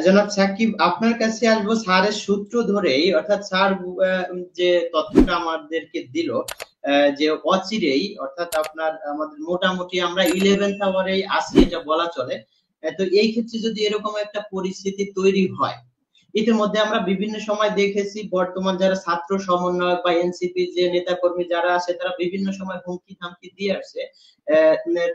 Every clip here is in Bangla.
জনাব সাকিব, আপনার কাছে আসবো স্যারের সূত্র ধরেই, অর্থাৎ স্যার যে তথ্যটা আমাদেরকে দিল, যে অচিরেই, অর্থাৎ আপনার আমাদের মোটামুটি আমরা 11th আওয়ারেই আসি এটা বলা চলে। তো এই ক্ষেত্রে যদি এরকম একটা পরিস্থিতি তৈরি হয়, ইতিমধ্যে আমরা বিভিন্ন সময় দেখেছি বর্তমান যারা ছাত্র সমন্বয়ক বা এনসিপি যে নেতাকর্মী যারা আছে তারা বিভিন্ন সময় হুমকি ধামকি দিয়ে আসছে।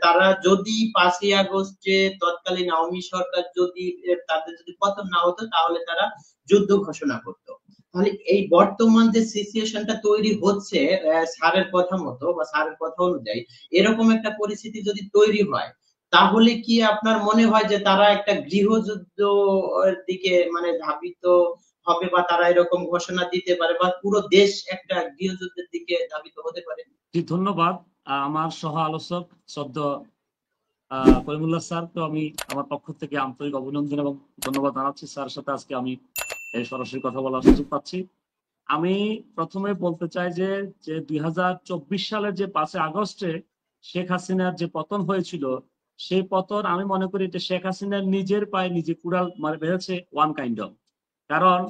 তারা যদি 5ই আগস্টে তৎকালীন আওয়ামী সরকার যদি তাদের যদি পতন না হতো তাহলে তারা যুদ্ধ ঘোষণা করতো। তাহলে এই বর্তমান যে সিচুয়েশনটা তৈরি হচ্ছে, স্যারের কথা মতো বা স্যারের কথা অনুযায়ী এরকম একটা পরিস্থিতি যদি তৈরি হয়, তাহলে কি আপনার মনে হয় যে তারা একটা গৃহযুদ্ধ দিকে মানে ধাবিত হবে, বা তারা এরকম ঘোষণা দিতে পারে, বা পুরো দেশ একটা গৃহযুদ্ধের দিকে ধাবিত হতে পারে? জি, ধন্যবাদ। আমার সহ আলোচক শ্রদ্ধ করিমুল্লাহ স্যার, তো আমি আমার পক্ষ থেকে আন্তরিক অভিনন্দন এবং ধন্যবাদ জানাচ্ছি। স্যারের সাথে আজকে আমি এই সরাসরি কথা বলার সুযোগ পাচ্ছি। আমি প্রথমে বলতে চাই যে যে 2024 সালের যে 5ই আগস্টে শেখ হাসিনার যে পতন হয়েছিল, সেই পতন আমি মনে করি এটা শেখ হাসিনার নিজের পায়ে নিজে কুড়াল মারে বেড়েছে ওয়ান কাইন্ড অফ। কারণ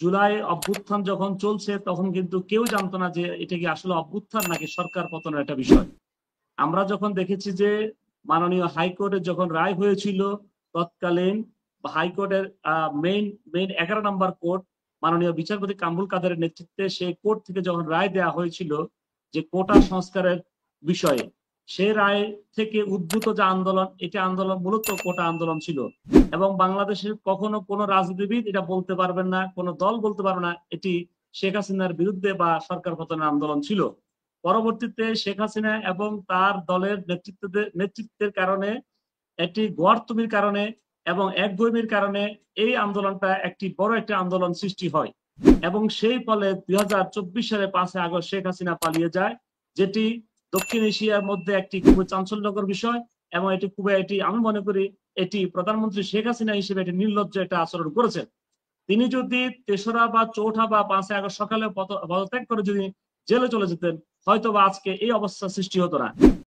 জুলাই অভ্যুত্থান যখন চলছে তখন কিন্তু কেউ জানতো না যে এটা কি আসলে অভ্যুত্থান নাকি সরকার পতনের একটা বিষয়। আমরা যখন দেখেছি যে মাননীয় হাইকোর্টের যখন রায় হয়েছিল, তৎকালীন হাইকোর্টের মেইন মেইন 11 নম্বর কোর্ট মাননীয় বিচারপতি কামরুল কাদেরের নেতৃত্বে সেই কোর্ট থেকে যখন রায় দেওয়া হয়েছিল যে কোটা সংস্কারের বিষয়ে, সে রায় থেকে উদ্ভূত যে আন্দোলন, এটা আন্দোলন মূলত কোটা আন্দোলন ছিল। এবং বাংলাদেশের কখনো কোনো রাজনীতিবিদ এটা বলতে পারবেন না, কোনো দল বলতে পারবে না এটি শেখ হাসিনার বিরুদ্ধে বা সরকার পতনের আন্দোলন ছিল। পরবর্তীতে শেখ হাসিনা এবং তার দলের নেতৃত্বের কারণে, একটি গোয়ার্তুমির কারণে এবং একগুঁয়েমির কারণে এই আন্দোলনটা একটি বড় একটা আন্দোলন সৃষ্টি হয়। এবং সেই ফলে 2024 সালে 5ই আগস্ট শেখ হাসিনা পালিয়ে যায়, যেটি দক্ষিণ এশিয়ার মধ্যে একটি খুবই চাঞ্চল্যকর বিষয়। এবং এটি আমি মনে করি এটি প্রধানমন্ত্রী শেখ হাসিনা হিসেবে একটি নির্লজ্জ একটা আচরণ করেছেন। তিনি যদি 3রা বা চৌঠা বা 5ই আগস্ট সকালে পদত্যাগ করে যদি জেলে চলে যেতেন, হয়তো বা আজকে এই অবস্থা সৃষ্টি হতো না।